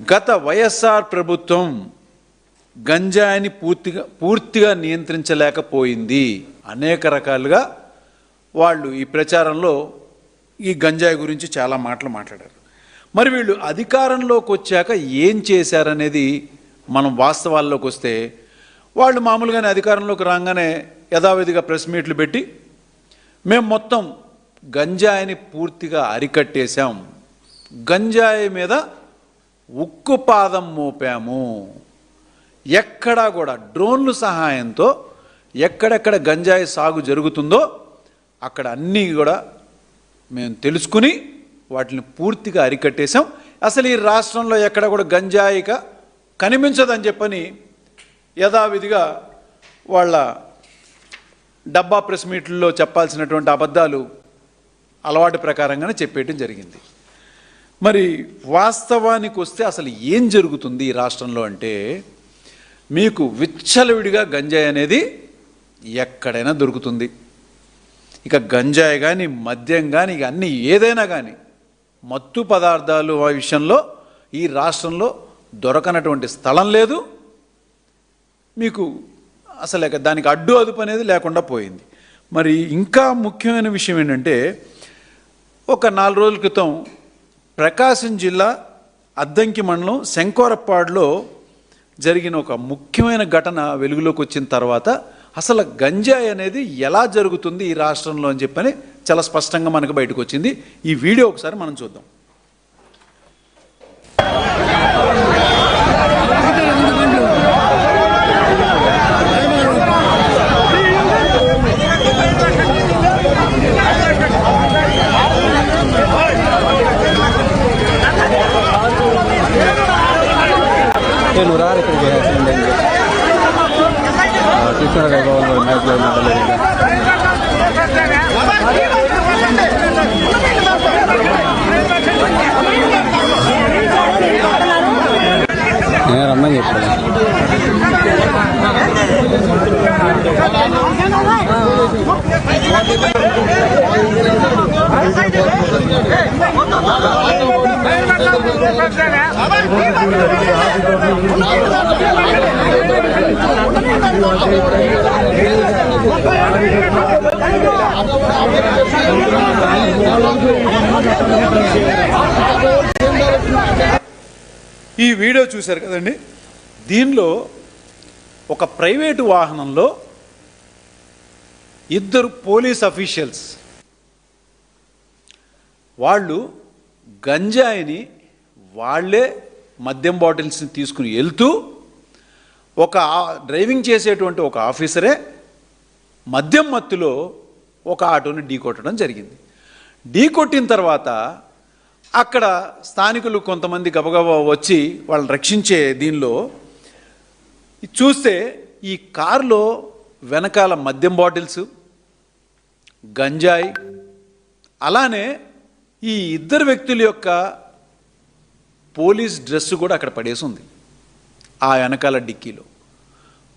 గత వైఎస్ఆర్ ప్రభుత్వం గంజాయిని పూర్తిగా నియంత్రించలేకపోయింది. అనేక రకాలుగా వాళ్ళు ఈ ప్రచారంలో ఈ గంజాయి గురించి చాలా మాటలు మాట్లాడారు. మరి వీళ్ళు అధికారంలోకి వచ్చాక ఏం చేశారనేది మనం వాస్తవాల్లోకి వస్తే, వాళ్ళు మామూలుగానే అధికారంలోకి రాగానే యథావిధిగా ప్రెస్ మీట్లు పెట్టి మేము మొత్తం గంజాయిని పూర్తిగా అరికట్టేశాం, గంజాయి మీద ఉక్కుపాదం మోపాము, ఎక్కడా కూడా డ్రోన్ల సహాయంతో ఎక్కడెక్కడ గంజాయి సాగు జరుగుతుందో అక్కడ అన్నీ కూడా మేము తెలుసుకుని వాటిని పూర్తిగా అరికట్టేశాం, అసలు ఈ రాష్ట్రంలో ఎక్కడ కూడా గంజాయిక కనిపించదని చెప్పని యథావిధిగా వాళ్ళ డబ్బా ప్రెస్ మీట్లలో చెప్పాల్సినటువంటి అబద్ధాలు అలవాటు ప్రకారంగానే చెప్పేయటం జరిగింది. మరి వాస్తవానికి వస్తే అసలు ఏం జరుగుతుంది ఈ రాష్ట్రంలో అంటే, మీకు విచ్చలవిడిగా గంజాయి అనేది ఎక్కడైనా దొరుకుతుంది. ఇక గంజాయి కానీ మద్యం కానీ ఇక అన్నీ ఏదైనా కానీ మత్తు పదార్థాలు ఆ విషయంలో ఈ రాష్ట్రంలో దొరకనటువంటి స్థలం లేదు. మీకు అసలు దానికి అడ్డు అదుపు అనేది లేకుండా పోయింది. మరి ఇంకా ముఖ్యమైన విషయం ఏంటంటే, ఒక 4 రోజుల క్రితం ప్రకాశం జిల్లా అద్దంకి మండలం శంకోరప్పాడులో జరిగిన ఒక ముఖ్యమైన ఘటన వెలుగులోకి వచ్చిన తర్వాత అసలు గంజాయి అనేది ఎలా జరుగుతుంది ఈ రాష్ట్రంలో అని చెప్పని చాలా స్పష్టంగా మనకు బయటకు వచ్చింది. ఈ వీడియో ఒకసారి మనం చూద్దాం. రమ్మని చెప్పాను. ఈ వీడియో చూశారు కదండి. దీనిలో ఒక ప్రైవేటు వాహనంలో 2 పోలీస్ అఫీషియల్స్ వాళ్ళు గంజాయిని వాళ్ళే మద్యం బాటిల్స్ని తీసుకుని వెళ్తూ ఒక డ్రైవింగ్ చేసేటువంటి ఒక ఆఫీసరే మద్యం మత్తులో ఒక ఆటోని ఢీకొట్టడం జరిగింది. ఢీకొట్టిన తర్వాత అక్కడ స్థానికులు కొంతమంది గబగబా వచ్చి వాళ్ళని రక్షించే దీనిలో చూస్తే ఈ కారులో వెనకాల మద్యం బాటిల్స్, గంజాయి, అలానే ఈ 2 వ్యక్తుల యొక్క పోలీస్ డ్రెస్సు కూడా అక్కడ పడేసి ఉంది ఆ వెనకాల డిక్కీలో.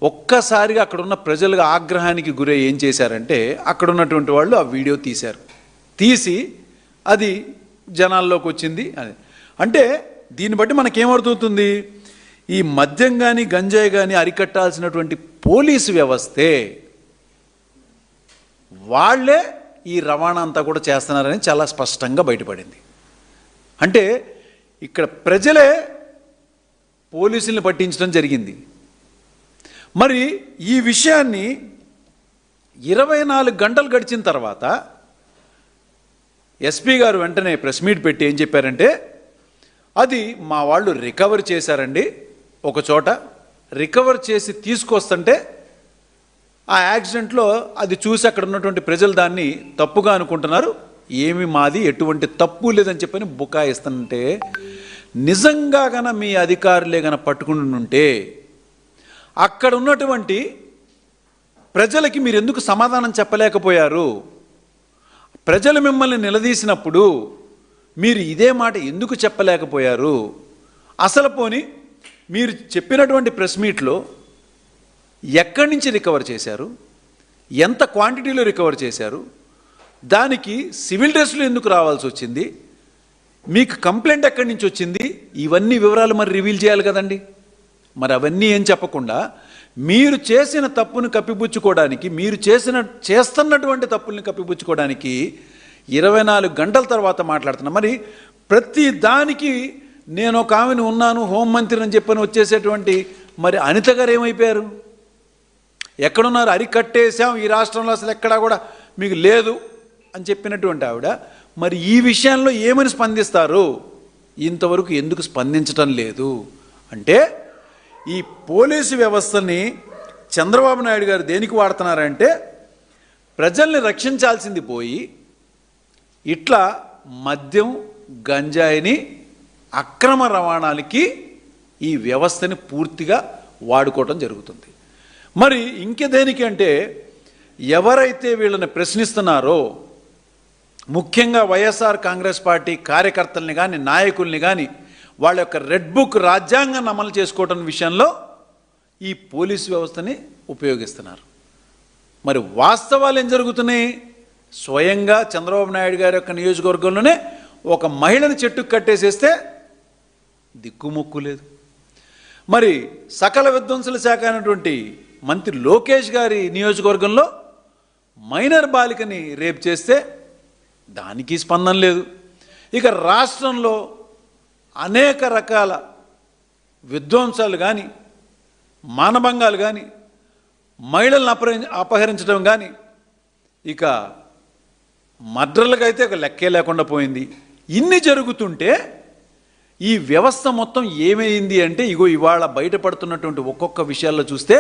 ఒక్కసారిగా అక్కడున్న ప్రజలుగా ఆగ్రహానికి గురై ఏం చేశారంటే, అక్కడ ఉన్నటువంటి వాళ్ళు ఆ వీడియో తీసి అది జనాల్లోకి వచ్చింది అని. అంటే దీన్ని బట్టి మనకేమర్థమవుతుంది, ఈ మద్యం కానీ గంజాయి కానీ అరికట్టాల్సినటువంటి పోలీసు వ్యవస్థే వాళ్ళే ఈ రవాణా అంతా కూడా చేస్తున్నారని చాలా స్పష్టంగా బయటపడింది. అంటే ఇక్కడ ప్రజలే పోలీసుల్ని పట్టించడం జరిగింది. మరి ఈ విషయాన్ని 24 గంటలు గడిచిన తర్వాత ఎస్పీ గారు వెంటనే ప్రెస్ మీట్ పెట్టి ఏం చెప్పారంటే, అది మా వాళ్ళు రికవర్ చేశారండి, ఒక చోట రికవర్ చేసి తీసుకొస్తుంటే ఆ యాక్సిడెంట్లో అది చూసి అక్కడ ఉన్నటువంటి ప్రజలు దాన్ని తప్పుగా అనుకుంటున్నారు, ఏమి మాది ఎటువంటి తప్పు లేదని చెప్పని బుకాయిస్తుంటే, నిజంగా గన మీ అధికారులే గన పట్టుకుని ఉంటే అక్కడ ఉన్నటువంటి ప్రజలకి మీరు ఎందుకు సమాధానం చెప్పలేకపోయారు? ప్రజలు మిమ్మల్ని నిలదీసినప్పుడు మీరు ఇదే మాట ఎందుకు చెప్పలేకపోయారు? అసలు పోని మీరు చెప్పినటువంటి ప్రెస్ మీట్లో ఎక్కడి నుంచి రికవర్ చేశారు, ఎంత క్వాంటిటీలో రికవర్ చేశారు, దానికి సివిల్ డ్రెస్సులు ఎందుకు రావాల్సి వచ్చింది, మీకు కంప్లైంట్ ఎక్కడి నుంచి వచ్చింది, ఇవన్నీ వివరాలు మరి రివీల్ చేయాలి కదండి. మరి అవన్నీ ఏం చెప్పకుండా మీరు చేసిన తప్పును కప్పిపుచ్చుకోవడానికి, మీరు చేస్తున్నటువంటి తప్పుల్ని కప్పిపుచ్చుకోవడానికి 24 గంటల తర్వాత మాట్లాడుతున్నా. మరి ప్రతి దానికి నేను ఒక ఆమెను ఉన్నాను, హోంమంత్రిని అని చెప్పని వచ్చేసేటువంటి మరి అనిత గారు ఏమైపోయారు? ఎక్కడున్నారు? అరికట్టేశాం, ఈ రాష్ట్రంలో అసలు ఎక్కడా కూడా మీకు లేదు అని చెప్పినటువంటి ఆవిడ మరి ఈ విషయంలో ఏమని స్పందిస్తారు? ఇంతవరకు ఎందుకు స్పందించటం లేదు అంటే, ఈ పోలీసు వ్యవస్థని చంద్రబాబు నాయుడు గారు దేనికి వాడుతున్నారంటే, ప్రజల్ని రక్షించాల్సింది పోయి ఇట్లా మద్యం, గంజాయిని అక్రమ రవాణాలకి ఈ వ్యవస్థని పూర్తిగా వాడుకోవటం జరుగుతుంది. మరి ఇంకే దేనికి అంటే, ఎవరైతే వీళ్ళని ప్రశ్నిస్తున్నారో, ముఖ్యంగా వైఎస్ఆర్ కాంగ్రెస్ పార్టీ కార్యకర్తల్ని కానీ, నాయకుల్ని కానీ, వాళ్ళ యొక్క రెడ్ బుక్ రాజ్యాంగాన్ని అమలు చేసుకోవటం విషయంలో ఈ పోలీసు వ్యవస్థని ఉపయోగిస్తున్నారు. మరి వాస్తవాలు ఏం జరుగుతున్నాయి? స్వయంగా చంద్రబాబు నాయుడు గారి యొక్క నియోజకవర్గంలోనే ఒక మహిళని చెట్టుకు కట్టేసేస్తే దిక్కుముక్కు లేదు. మరి సకల విధ్వంసుల శాఖ అయినటువంటి మంత్రి లోకేష్ గారి నియోజకవర్గంలో మైనర్ బాలికని రేప్ చేస్తే దానికి స్పందన లేదు. ఇక రాష్ట్రంలో అనేక రకాల విధ్వంసాలు కానీ, మానభంగాలు కానీ, మహిళలను అపహరించడం కానీ, ఇక మర్డర్లకైతే ఒక లెక్కే లేకుండా పోయింది. ఇన్ని జరుగుతుంటే ఈ వ్యవస్థ మొత్తం ఏమైంది అంటే, ఇవాళ బయటపడుతున్నటువంటి ఒక్కొక్క విషయాల్లో చూస్తే,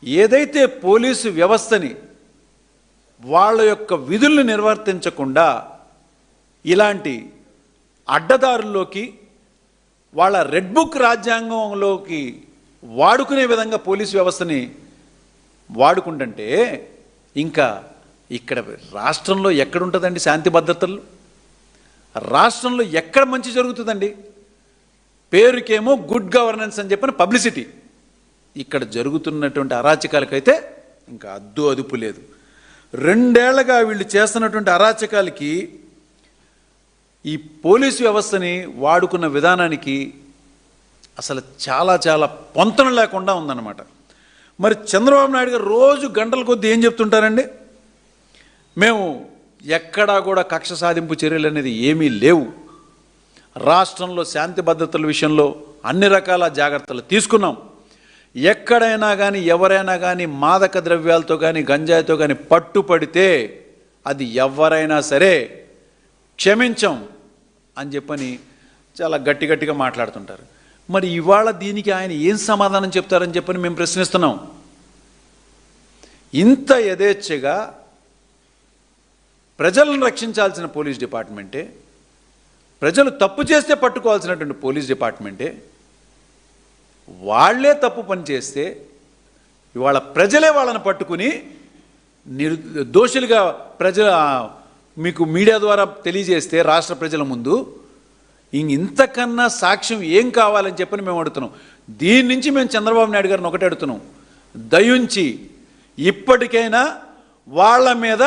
ఏదైతే పోలీసు వ్యవస్థని వాళ్ళ యొక్క విధులను నిర్వర్తించకుండా ఇలాంటి అడ్డదారుల్లోకి, వాళ్ళ రెడ్ బుక్ రాజ్యాంగంలోకి వాడుకునే విధంగా పోలీసు వ్యవస్థని వాడుకుంటుంటే, ఇంకా ఇక్కడ రాష్ట్రంలో ఎక్కడుంటుందండి శాంతి భద్రతలు? రాష్ట్రంలో ఎక్కడ మంచి జరుగుతుందండి? పేరుకేమో గుడ్ గవర్నెన్స్ అని చెప్పిన పబ్లిసిటీ. ఇక్కడ జరుగుతున్నటువంటి అరాచకాలకైతే ఇంకా అద్దు అదుపు లేదు. 2 ఏళ్లుగా వీళ్ళు చేస్తున్నటువంటి అరాచకాలకి, ఈ పోలీసు వ్యవస్థని వాడుకున్న విధానానికి అసలు చాలా చాలా పొంతన లేకుండా ఉందన్నమాట. మరి చంద్రబాబు నాయుడు గారు రోజు గంటల కొద్దీ ఏం చెప్తుంటారండి? మేము ఎక్కడా కూడా కక్ష సాధింపు చర్యలు అనేది ఏమీ లేవు, రాష్ట్రంలో శాంతి భద్రతల విషయంలో అన్ని రకాల జాగ్రత్తలు తీసుకున్నాం, ఎక్కడైనా కానీ ఎవరైనా కానీ మాదక ద్రవ్యాలతో కానీ గంజాయితో కానీ పట్టుపడితే అది ఎవరైనా సరే క్షమించం అని చెప్పని చాలా గట్టిగా మాట్లాడుతుంటారు. మరి ఇవాళ దీనికి ఆయన ఏం సమాధానం చెప్తారని చెప్పని మేము ప్రశ్నిస్తున్నాం. ఇంత యథేచ్ఛగా ప్రజలను రక్షించాల్సిన పోలీస్ డిపార్ట్మెంటే, ప్రజలు తప్పు చేస్తే పట్టుకోవాల్సినటువంటి పోలీస్ డిపార్ట్మెంటే, వాళ్లే తప్పు పని చేస్తే ఇవాళ ప్రజలే వాళ్ళని పట్టుకుని దోషులుగా మీకు మీడియా ద్వారా తెలియజేస్తే రాష్ట్ర ప్రజల ముందు ఇంతకన్నా సాక్ష్యం ఏం కావాలని చెప్పని మేము అడుగుతున్నాం. దీని నుంచి మేము చంద్రబాబు నాయుడు గారిని ఒకటే అడుగుతున్నాం, దయుంచి ఇప్పటికైనా వాళ్ళ మీద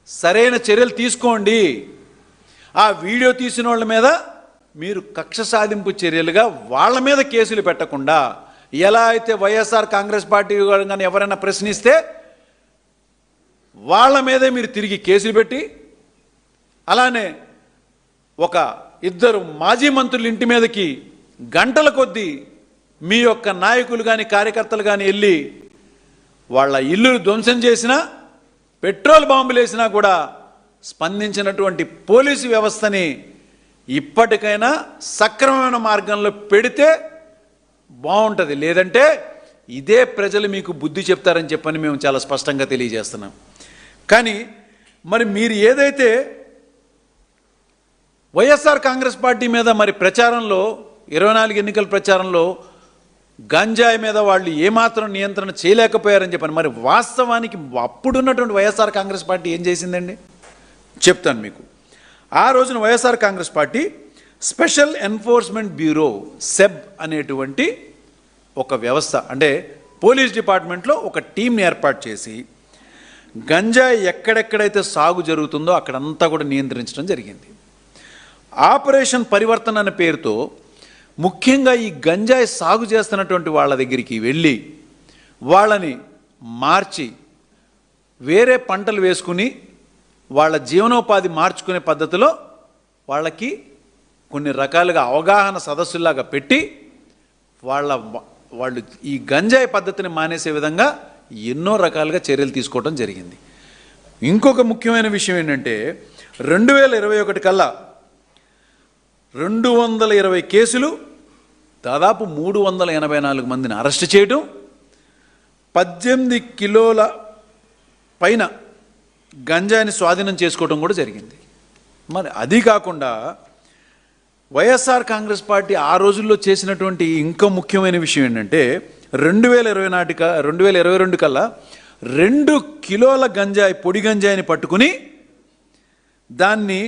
సరైన చర్యలు తీసుకోండి. ఆ వీడియో తీసిన వాళ్ళ మీద మీరు కక్ష సాధింపు చర్యలుగా వాళ్ళ మీద కేసులు పెట్టకుండా, ఎలా అయితే వైఎస్ఆర్ కాంగ్రెస్ పార్టీ కానీ ఎవరైనా ప్రశ్నిస్తే వాళ్ళ మీదే మీరు తిరిగి కేసులు పెట్టి, అలానే ఒక 2 మాజీ మంత్రుల ఇంటి మీదకి గంటల కొద్దీ మీ యొక్క నాయకులు కానీ కార్యకర్తలు కానీ వెళ్ళి వాళ్ళ ఇల్లు ధ్వంసం చేసినా, పెట్రోల్ బాంబులు వేసినా కూడా స్పందించినటువంటి పోలీసు వ్యవస్థని ఇప్పటికైనా సక్రమమైన మార్గంలో పెడితే బాగుంటుంది. లేదంటే ఇదే ప్రజలు మీకు బుద్ధి చెప్తారని చెప్పని మేము చాలా స్పష్టంగా తెలియజేస్తున్నాం. కానీ మరి మీరు ఏదైతే వైఎస్ఆర్ కాంగ్రెస్ పార్టీ మీద మరి ప్రచారంలో 24 ఎన్నికల ప్రచారంలో గంజాయి మీద వాళ్ళు ఏమాత్రం నియంత్రణ చేయలేకపోయారని చెప్పని, మరి వాస్తవానికి అప్పుడున్నటువంటి వైఎస్ఆర్ కాంగ్రెస్ పార్టీ ఏం చేసిందండి చెప్తాను మీకు. ఆ రోజున YSR Congress party special enforcement bureau SEB అనేటువంటి ఒక వ్యవస్థ, అంటే పోలీస్ డిపార్ట్మెంట్లో ఒక టీంని ఏర్పాటు చేసి గంజాయి ఎక్కడెక్కడైతే సాగు జరుగుతుందో అక్కడంతా కూడా నియంత్రించడం జరిగింది. ఆపరేషన్ పరివర్తన అనే పేరుతో ముఖ్యంగా ఈ గంజాయి సాగు చేస్తున్నటువంటి వాళ్ళ దగ్గరికి వెళ్ళి వాళ్ళని మార్చి వేరే పంటలు వేసుకుని వాళ్ళ జీవనోపాధి మార్చుకునే పద్ధతిలో వాళ్ళకి కొన్ని రకాలుగా అవగాహన సదస్సులాగా పెట్టి వాళ్ళు ఈ గంజాయి పద్ధతిని మానేసే విధంగా ఎన్నో రకాలుగా చర్యలు తీసుకోవడం జరిగింది. ఇంకొక ముఖ్యమైన విషయం ఏంటంటే 2021 కల్లా 220 కేసులు, దాదాపు 384 మందిని అరెస్ట్ చేయడం, 18 కిలోల పైన గంజాయిని స్వాధీనం చేసుకోవడం కూడా జరిగింది. మరి అది కాకుండా వైఎస్ఆర్ కాంగ్రెస్ పార్టీ ఆ రోజుల్లో చేసినటువంటి ఇంకా ముఖ్యమైన విషయం ఏంటంటే 2022 కల్లా 2 కిలోల గంజాయి, పొడి గంజాయిని పట్టుకుని దాన్ని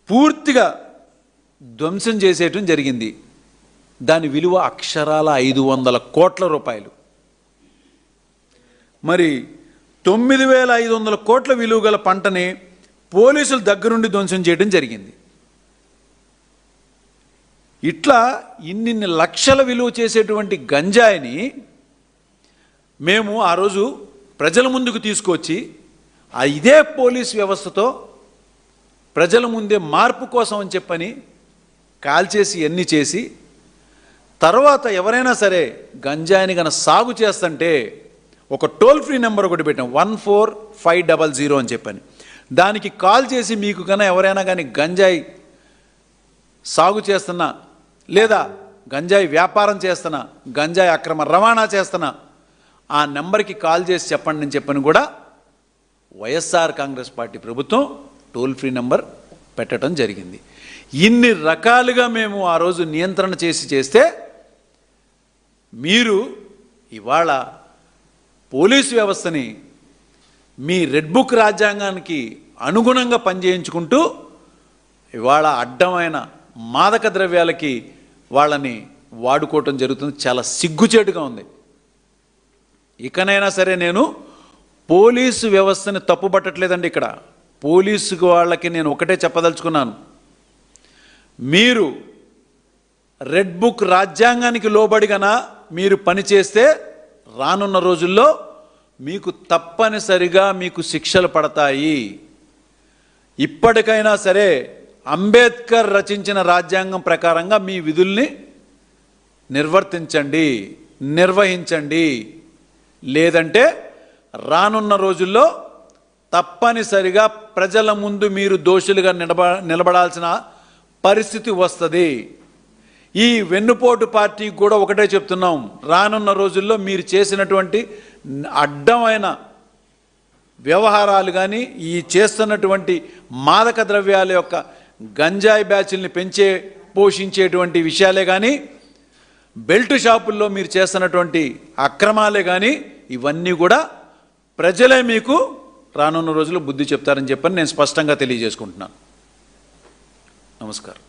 పూర్తిగా ధ్వంసం చేసేయటం జరిగింది. దాని విలువ అక్షరాల 500 కోట్ల రూపాయలు. మరి 9,500 కోట్ల విలువ గల పంటని పోలీసుల దగ్గరుండి ధ్వంసం చేయడం జరిగింది. ఇట్లా ఇన్ని లక్షల విలువ చేసేటువంటి గంజాయిని మేము ఆ రోజు ప్రజల ముందుకు తీసుకొచ్చి ఇదే పోలీస్ వ్యవస్థతో ప్రజల ముందే మార్పు కోసం అని చెప్పని కాల్చేసి ఎన్ని చేసి, తర్వాత ఎవరైనా సరే గంజాయిని కనుక సాగు చేస్తుంటే ఒక టోల్ ఫ్రీ నెంబర్ ఒకటి పెట్టాం, 14500 అని చెప్పని. దానికి కాల్ చేసి మీకు కన్నా ఎవరైనా కానీ గంజాయి సాగు చేస్తున్నా, లేదా గంజాయి వ్యాపారం చేస్తున్నా, గంజాయి అక్రమ రవాణా చేస్తున్నా, ఆ నెంబర్కి కాల్ చేసి చెప్పండి అని చెప్పని కూడా వైఎస్ఆర్ కాంగ్రెస్ పార్టీ ప్రభుత్వం టోల్ ఫ్రీ నెంబర్ పెట్టడం జరిగింది. ఇన్ని రకాలుగా మేము ఆ రోజు నియంత్రణ చేస్తే మీరు ఇవాళ పోలీసు వ్యవస్థని మీ రెడ్ బుక్ రాజ్యాంగానికి అనుగుణంగా పనిచేయించుకుంటూ ఇవాళ అడ్డమైన మాదక ద్రవ్యాలకి వాళ్ళని వాడుకోవటం జరుగుతుంది. చాలా సిగ్గుచేటుగా ఉంది. ఇకనైనా సరే నేను పోలీసు వ్యవస్థని తప్పుపట్టట్లేదండి. ఇక్కడ పోలీసు వాళ్ళకి నేను ఒకటే చెప్పదలుచుకున్నాను, మీరు రెడ్ బుక్ రాజ్యాంగానికి లోబడిగానా మీరు పనిచేస్తే రానున్న రోజుల్లో మీకు తప్పనిసరిగా మీకు శిక్షలు పడతాయి. ఇప్పటికైనా సరే అంబేద్కర్ రచించిన రాజ్యాంగం ప్రకారంగా మీ విధుల్ని నిర్వహించండి. లేదంటే రానున్న రోజుల్లో తప్పనిసరిగా ప్రజల ముందు మీరు దోషులుగా నిలబడాల్సిన పరిస్థితి వస్తుంది. ఈ వెన్నుపోటు పార్టీకి కూడా ఒకటే చెప్తున్నాం, రానున్న రోజుల్లో మీరు చేసినటువంటి అడ్డమైన వ్యవహారాలు కానీ, ఈ చేస్తున్నటువంటి మాదక ద్రవ్యాల యొక్క గంజాయి బ్యాచ్ల్ని పోషించేటువంటి విషయాలే కానీ, బెల్ట్ షాపుల్లో మీరు చేస్తున్నటువంటి అక్రమాలే కానీ, ఇవన్నీ కూడా ప్రజలే మీకు రానున్న రోజుల్లో బుద్ధి చెప్తారని చెప్పని నేను స్పష్టంగా తెలియజేసుకుంటున్నాను. నమస్కారం.